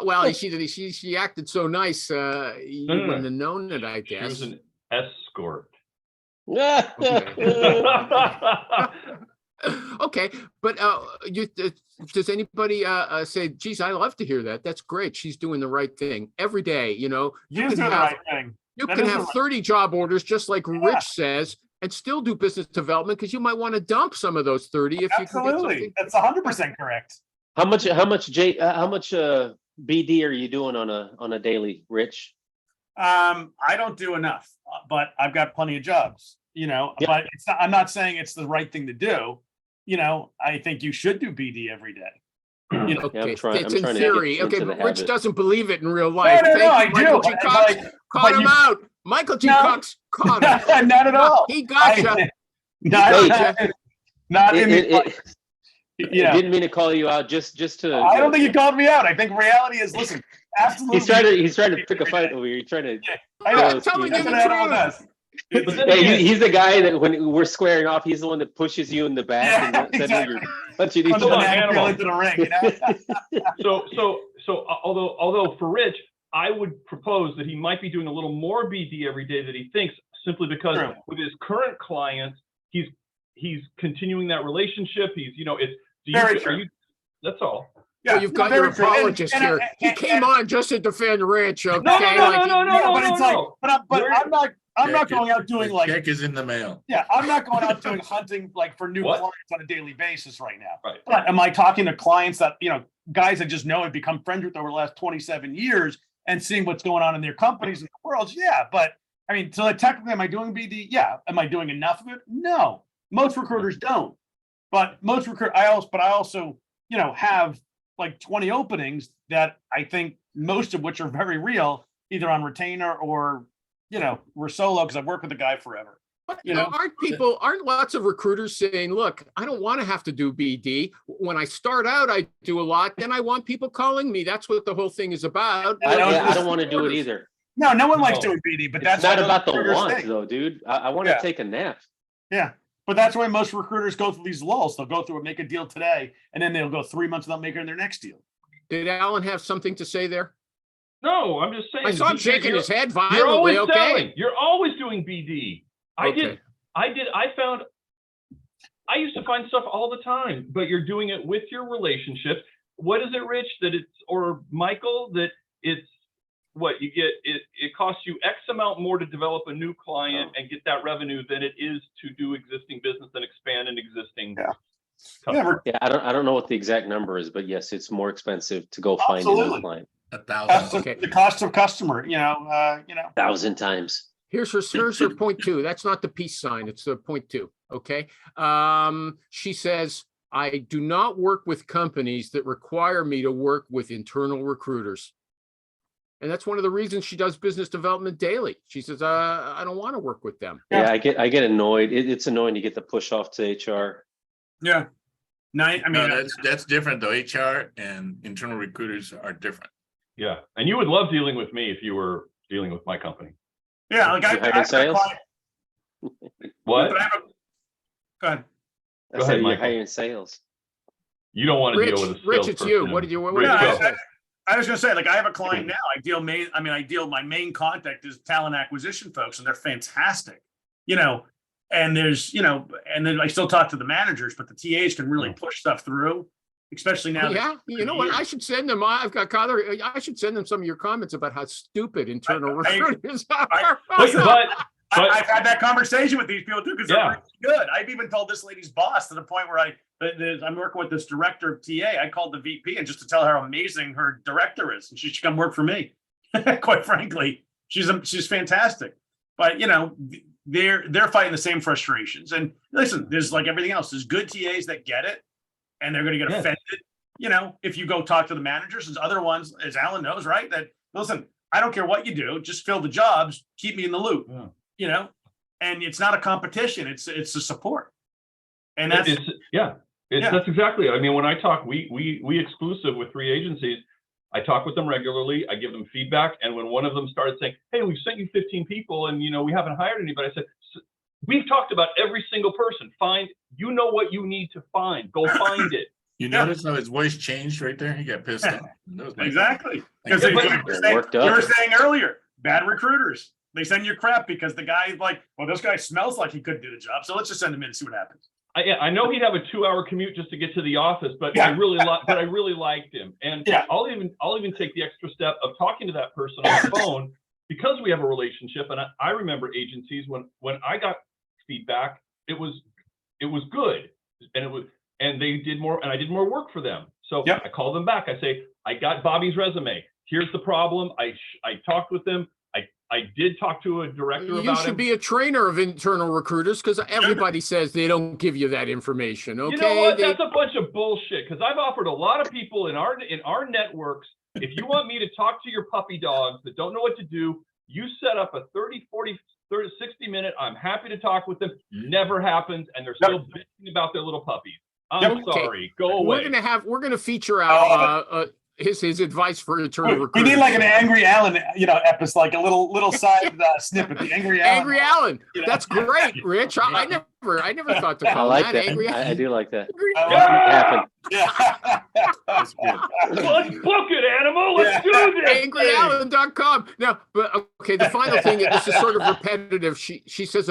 Well, she acted so nice. You No. wouldn't have known it, I She was guess. an escort. Okay, but does anybody say, geez, I love to hear that. That's great. She's doing the right thing every day. You know, you You're can doing the have right thing. you That can is the have right- 30 job orders, just like Rich says, and still do business development because you might want to dump some of those 30 if you can get Absolutely. something. That's 100% correct. How much BD are you doing on a daily, Rich? I don't do enough, but I've got plenty of jobs, you know, Yeah. but it's not, I'm not saying it's the right thing to do. You know, I think you should do BD every day. You know, Okay, trying- it's I'm in trying to get theory. into Okay, the but Rich habit. doesn't believe it in real life. no, I Thank you, Michael do. G. Cox. Caught but him you- out. Michael G. No. Cox caught him. not at all. He gotcha. Not It, in it, the, it, yeah. Didn't mean to call you out. Just to. I don't think you called me out. I think reality is, listen, absolutely. He's trying to pick a fight over here. He's trying to. I know. Yeah, telling That's you what the Animal truth. does. But then Hey, again, he's the guy that when we're squaring off, he's the one that pushes you in the back Yeah, and said exactly. you're punching each Punch the Hold on, other. neck, Animal. into the ring, you know? so although for Rich, I would propose that he might be doing a little more BD every day that he thinks, simply because True. with his current clients, he's continuing that relationship. He's, you know, it's Very true. that's all. Yeah, Well, you've got very your true. And- apologist and- here. and- He and- came on just to defend Rich. Okay, No, but it's like, no. but I'm not Check going it. out doing The like, check is in the mail. yeah, I'm not going out doing hunting like for new What? clients on a daily basis right now. Right. But am I talking to clients that, you know, guys that just know and become friends with over the last 27 years and seeing what's going on in their companies and worlds? Yeah. But I mean, so technically, am I doing BD? Yeah. Am I doing enough of it? No. Most recruiters don't. But I also, you know, have like 20 openings that I think most of which are very real, either on retainer or, you know, we're solo because I've worked with the guy forever. But You know? aren't lots of recruiters saying, look, I don't want to have to do BD. When I start out, I do a lot. Then I want people calling me. That's what the whole thing is about. I don't- I don't want to do it either. No, no one likes No. doing BD, but It's that's not why about the recruiters want think. though, dude. I want to Yeah. take a nap. Yeah. But that's why most recruiters go through these lulls. They'll go through and make a deal today, and then they'll go 3 months without making their next deal. Did Alan have something to say there? No, I'm just saying. I saw him BD, shaking his head You're always violently. Okay. selling. You're always doing BD. Okay. I used to find stuff all the time, but you're doing it with your relationship. What is it, Rich, that it's, or Michael, that it's what you get, it costs you X amount more to develop a new client and get that revenue than it is to do existing business and expand an existing Yeah. customer. Yeah, I don't know what the exact number is, but yes, it's more expensive to go find a Absolutely. new client 1,000. Okay. The cost of customer, you know, 1,000 times. Here's her point two. That's not the peace sign. It's the point two. Okay. She says, I do not work with companies that require me to work with internal recruiters. And that's one of the reasons she does business development daily. She says, I don't want to work with them. Yeah. Yeah, I get annoyed. It's annoying to get the push off to HR. yeah. I No, mean, that's different though. HR and internal recruiters are different. Yeah. And you would love dealing with me if you were dealing with my company. yeah, like You hired in sales? What? But I have a, go ahead. That's ahead, how you're Michael. hiring sales. You don't want to Rich, deal with a Rich, it's you. salesperson. What did you? What Rich, did you go. say? I was gonna say, like, I have a client now. My main contact is talent acquisition folks, and they're fantastic. And there's, and then I still talk to the managers, but the TAs can really push stuff through, especially now. Yeah, you know what? I should send them. I've got Connor. I should send them some of your comments about how stupid internal recruiters are. I've had that conversation with these people too, because they're really good. I've even told this lady's boss to the point where I'm working with this director of TA. I called the VP and just to tell her how amazing her director is, and she should come work for me. Quite frankly, she's fantastic. But they're fighting the same frustrations. And listen, there's like everything else. There's good TAs that get it, and they're going to get offended. If you go talk to the managers, there's other ones, as Alan knows, right? That listen, I don't care what you do, just fill the jobs, keep me in the loop. Yeah. And it's not a competition; it's a support. And that's that's exactly it. I mean, when I talk, we exclusive with 3 agencies. I talk with them regularly. I give them feedback. And when one of them started saying, "Hey, we've sent you 15 people and, we haven't hired anybody," I said, "We've talked about every single person. You know what you need to find. Go find it." You notice how his voice changed right there? He got pissed off. Exactly. Because Yeah, you were saying earlier, bad recruiters. They send you crap because the guy's like, well, this guy smells like he couldn't do the job. So let's just send him in and see what happens. I know he'd have a 2-hour commute just to get to the office, but I really liked him. And I'll even take the extra step of talking to that person on the phone because we have a relationship. And I remember agencies when I got feedback, it was good, and they did more, and I did more work for them. So I call them back. I say, "I got Bobby's resume. Here's the problem. I talked with them. I did talk to a director about it." You should be a trainer of internal recruiters because everybody says they don't give you that information. Okay, you know what? That's a bunch of bullshit. Because I've offered a lot of people in our networks, if you want me to talk to your puppy dogs that don't know what to do, you set up a 30, 40, 30, 60-minute. I'm happy to talk with them. Never happens, and they're still bitching about their little puppies. I'm sorry. Go away. We're gonna feature out his advice for internal recruiters. We need like an Angry Alan, episode, like a little side snippet. The Angry Alan. Angry Alan. That's great, Rich. I never thought to call I like that. that. Angry Alan. I do like that. Yeah. Let's book it, Animal. Let's do this. AngryAlan.com. Now, but okay, the final thing, this is sort of repetitive. She says,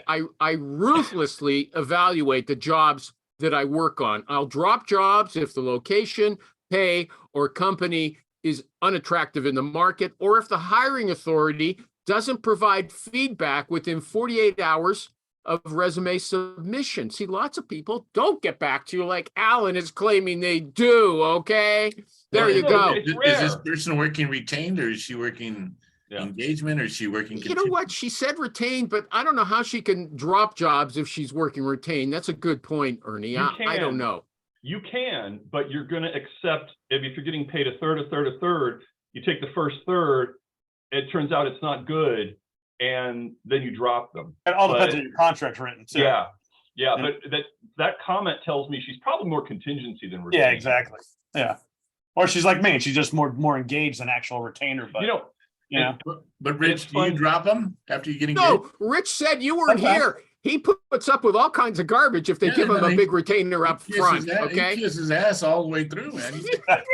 I ruthlessly evaluate the jobs that I work on. I'll drop jobs if the location, pay, or company is unattractive in the market, or if the hiring authority doesn't provide feedback within 48 hours of resume submission. See, lots of people don't get back to you like Alan is claiming they do, okay? There you go. Is this person working retained, or is she working engagement, or is she working? You know what? She said retained, but I don't know how she can drop jobs if she's working retained. That's a good point, Ernie. I don't know. You can, but you're going to accept, if you're getting paid a third, you take the first third, it turns out it's not good, and then you drop them. It all depends on your contract written too. Yeah, but that comment tells me she's probably more contingency than retained. Yeah, exactly. Yeah. Or she's like me, and she's just more engaged than actual retainer. But but Rich, do you drop them after you get engaged? No, Rich said you weren't here. He puts up with all kinds of garbage if they give him a big retainer up front. Okay, he kisses his ass all the way through, man.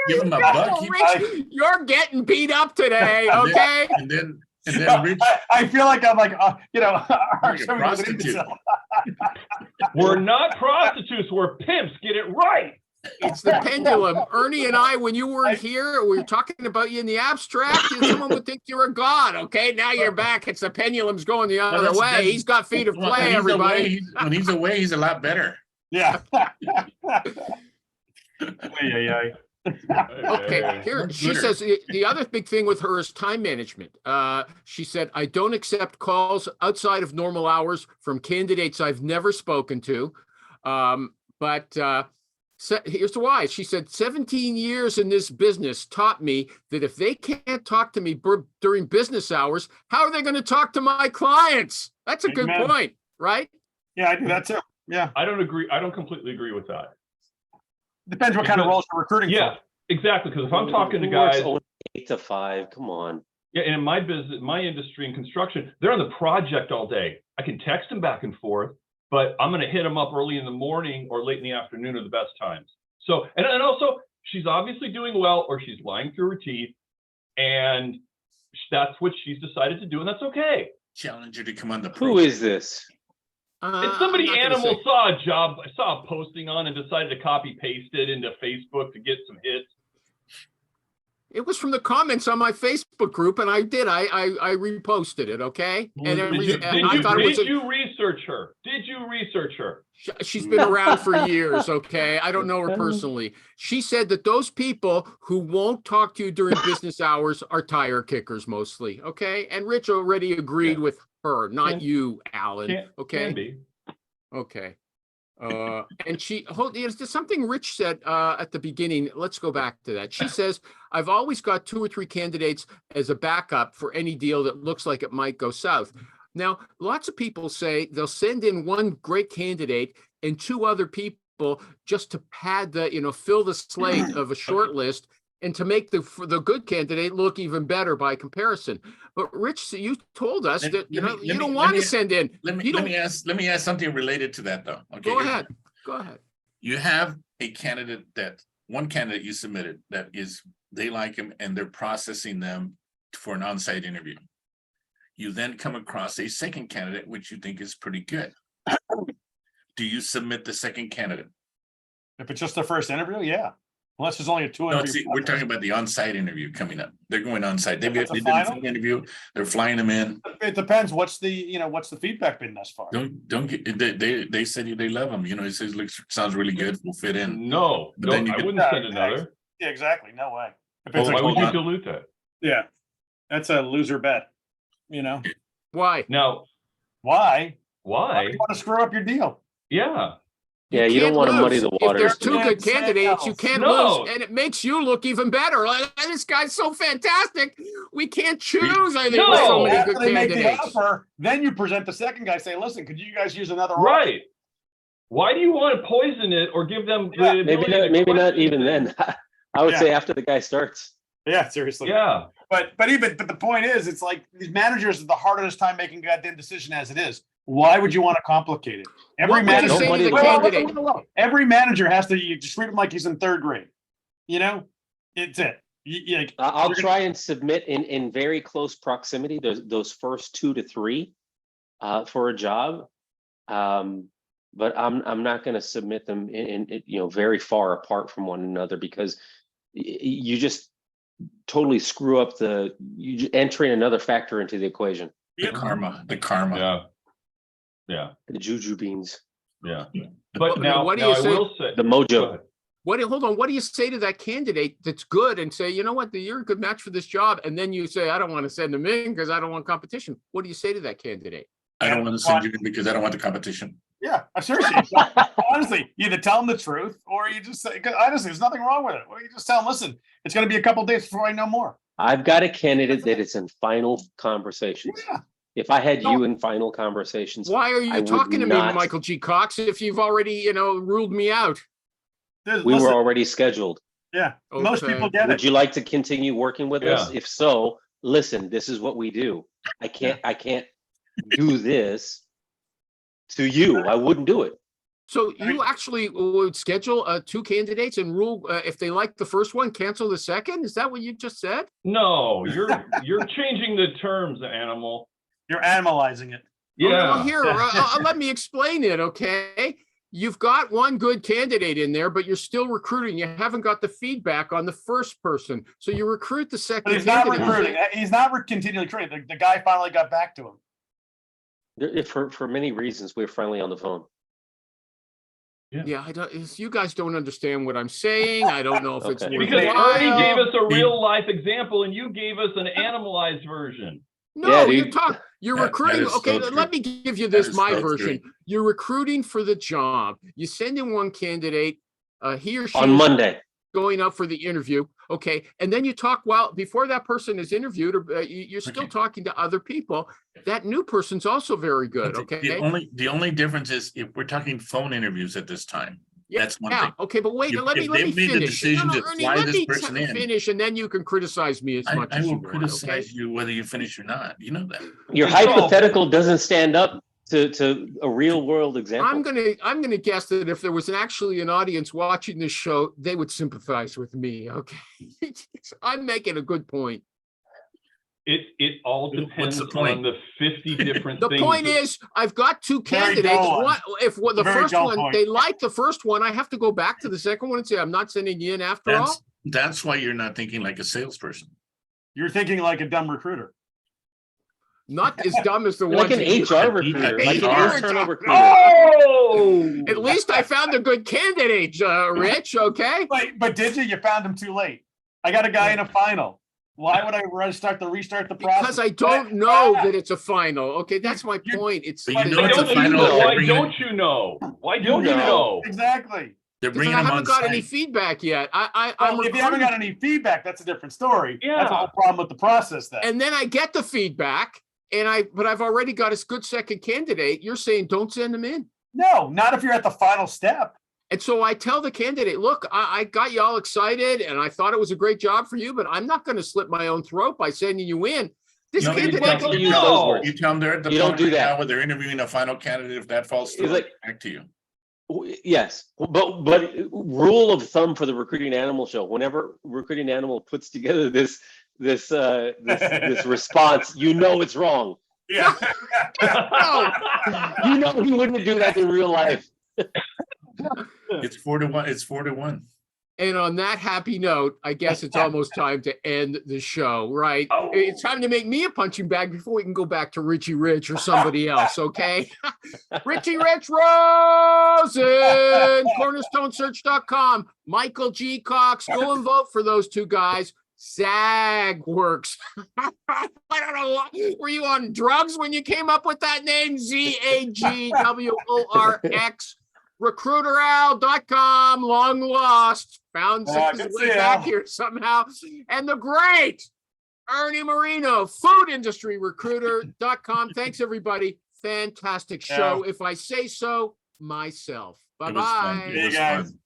Give him a buck. Rich, you're getting beat up today. Okay, and then Rich, I feel like I'm like prostitute. We're not prostitutes. We're pimps. Get it right. It's the pendulum. Ernie and I, when you weren't here, we were talking about you in the abstract, and someone would think you're a god. Okay, now you're back. It's the pendulum's going the other way. He's got feet of clay, everybody. When he's away, he's a lot better. Yeah. Okay, here she says the other big thing with her is time management. She said, I don't accept calls outside of normal hours from candidates I've never spoken to. Here's why. She said, 17 years in this business taught me that if they can't talk to me during business hours, how are they going to talk to my clients? That's a good point, right? Yeah, I do that too. Yeah. I don't agree. I don't completely agree with that. Depends what kind of roles you're recruiting for. Exactly. Because if I'm talking to guys, only 8 to 5, come on. Yeah, and in my business, my industry in construction, they're on the project all day. I can text them back and forth, but I'm going to hit them up early in the morning or late in the afternoon are the best times. So, and also she's obviously doing well, or she's lying through her teeth, and that's what she's decided to do, and that's okay. Challenge her to come on the Who program. is this? If somebody I'm not gonna animal say. saw a posting on and decided to copy paste it into Facebook to get some hits. It was from the comments on my Facebook group, and I reposted it. Okay, and I thought it was. Did you research her? Did you research her? She's been around for years. Okay, I don't know her personally. She said that those people who won't talk to you during business hours are tire kickers mostly. Okay, and Rich already agreed with her, not you, Alan. Okay, Can be. okay. And there's something Rich said at the beginning. Let's go back to that. She says, I've always got 2 or 3 candidates as a backup for any deal that looks like it might go south. Now, lots of people say they'll send in one great candidate and 2 other people just to pad fill the slate of a short list and to make the good candidate look even better by comparison. But Rich, you told us that you don't want to send in. Let me ask something related to that though. Okay. Go ahead. You have one candidate you submitted that is, they like him and they're processing them for an on-site interview. You then come across a second candidate, which you think is pretty good. Do you submit the second candidate? If it's just the first interview, yeah. Unless there's only a 2 No, interview. see, we're talking about the on-site interview coming up. They're going on-site. They That's a did a final? phone interview. They're flying them in. It depends. What's the feedback been thus far? Don't get, they said they love him. It says, sounds really good. We'll fit in. No, But then you I get- wouldn't send another. Yeah, exactly. No way. If Well, it's a Why would you close- dilute that? yeah, that's a loser bet. Why? Now, Why? why? You want to screw up your deal? Yeah. Yeah, you don't can't want to lose. muddy the If waters. there's 2 good Can't say candidates, you else. can't No. lose, and it makes you look even better. Like, this guy's so fantastic. We can't choose. I think No. with so many After good they make the candidates. offer, then you present the second guy. Say, listen, could you guys use another? Right. Why do you want to poison it or give them Yeah, the ability to Maybe not question even things? then. I would Yeah. say after the guy starts. Yeah, seriously. Yeah. But the point is, it's like these managers have the hardest time making a goddamn decision as it is. Why would you want to complicate it? Every What would you manager, say to the Wait, candidate? wait. Every manager has to, you just treat him like he's in 3rd grade. It's it. I'll You're gonna- try and submit in very close proximity, those first 2 to 3 for a job. But I'm not going to submit them in very far apart from one another, because you just totally screw up you entering another factor into the equation. The karma. Yeah. The juju beans, Yeah. But What now do you I say? will say. the Go mojo. ahead. Hold on. What do you say to that candidate that's good and say, you know what, you're a good match for this job, and then you say, I don't want to send them in because I don't want competition. What do you say to that candidate? I don't want to send you in because I don't want the competition. Yeah, seriously. Honestly, you either tell them the truth or you just say, 'cause honestly, there's nothing wrong with it. Or you just tell them, listen, it's going to be a couple days before I know more. I've got a candidate that is in final conversations. Yeah. If I had you in final conversations, Why are you I would talking to me, not. Michael G. Cox, if you've already, ruled me out? we Listen, were already scheduled. yeah, most Okay. people get Would it. you like to continue working with us? Yeah. If so, listen, this is what we do. I can't do this to you. I wouldn't do it. So you actually would schedule 2 candidates and rule if they like the first one, cancel the second? Is that what you just said? No, you're changing the terms, animal. You're animalizing it. Yeah. Well, here, let me explain it, okay? You've got one good candidate in there, but you're still recruiting. You haven't got the feedback on the first person. So you recruit the second But he's not candidate. recruiting. He's not continually recruiting. The guy finally got back to him. For many reasons, we're finally on the phone. Yeah, you guys don't understand what I'm saying. I don't know if it's Okay. Because worthwhile. Ernie gave us a real life example and you gave us an animalized version. No, Yeah, you're dude. you're That recruiting. is so Okay, true. let me give you That this, is my so version. true. You're recruiting for the job. You send in one candidate, he or she On is Monday, going up for the interview. Okay, and then you talk before that person is interviewed, or you're still Okay. talking to other people. That new person's also very good. But Okay, the only difference is if we're talking phone interviews at this time. yeah, That's one thing. okay, but wait, If- let me if let me they've made the finish. decision to Ernie, fly let this me person in, finish, and then you can criticize me as much I as you will want. Okay. criticize you whether you finish or not. You know that. your So- hypothetical doesn't stand up to a real world example. I'm gonna guess that if there was actually an audience watching this show, they would sympathize with me. Okay, I'm making a good point. It all What's depends the point? on the 50 different The things. point is, I've got two Very candidates. dull one. The Very first dull one, point. they like the first one, I have to go back to the second one and say, I'm not sending you in after all. That's why you're not thinking like a salesperson. You're thinking like a dumb recruiter. Not as dumb as the Like one. an HR recruiter, like an HR. internal recruiter. Oh, At least I found a good candidate, Rich. Okay. But did you? You found him too late. I got a guy in a final. Why would I restart the process? Because I don't know that it's a final. Okay, that's my point. It's But you know why it's a don't you final. know? They're Why bringing- don't you know? Why don't you know. know? Exactly. They're because bringing I them on haven't got any site. feedback yet. I'm Well, if you haven't got recruiting. any feedback, that's a different story. Yeah. That's the whole problem with the process then. And then I get the feedback, but I've already got a good second candidate. You're saying don't send them in. No, not if you're at the final step. And so I tell the candidate, look, I got you all excited and I thought it was a great job for you, but I'm not going to slit my own throat by sending you in. This No, candidate, tell them- use those words. You tell them they're at the You don't point do right that. now where they're interviewing a final candidate. If that falls through, It's like- back to you. Yes, but rule of thumb for the Recruiting Animal show: whenever Recruiting Animal puts together this response, you know it's wrong. Yeah. You know he wouldn't do that in real life. It's 4-1. It's 4-1. and on that happy note, I guess it's almost time to end the show, right? Oh. It's time to make me a punching bag before we can go back to Richie Rich or somebody else, okay? Richie Rich Rosen, cornerstonesearch.com, Michael G Cox, go and vote for those two guys. SAG works. I don't know. Were you on drugs when you came up with that name? ZAGWORX. RecruiterOwl.com, long lost, found Yeah, his good way see back Al. here somehow. And the great Ernie Moreno, foodindustryrecruiter.com. Thanks, everybody. Fantastic show. If I say so myself. It was fun. Bye-bye. It See you was guys. fun.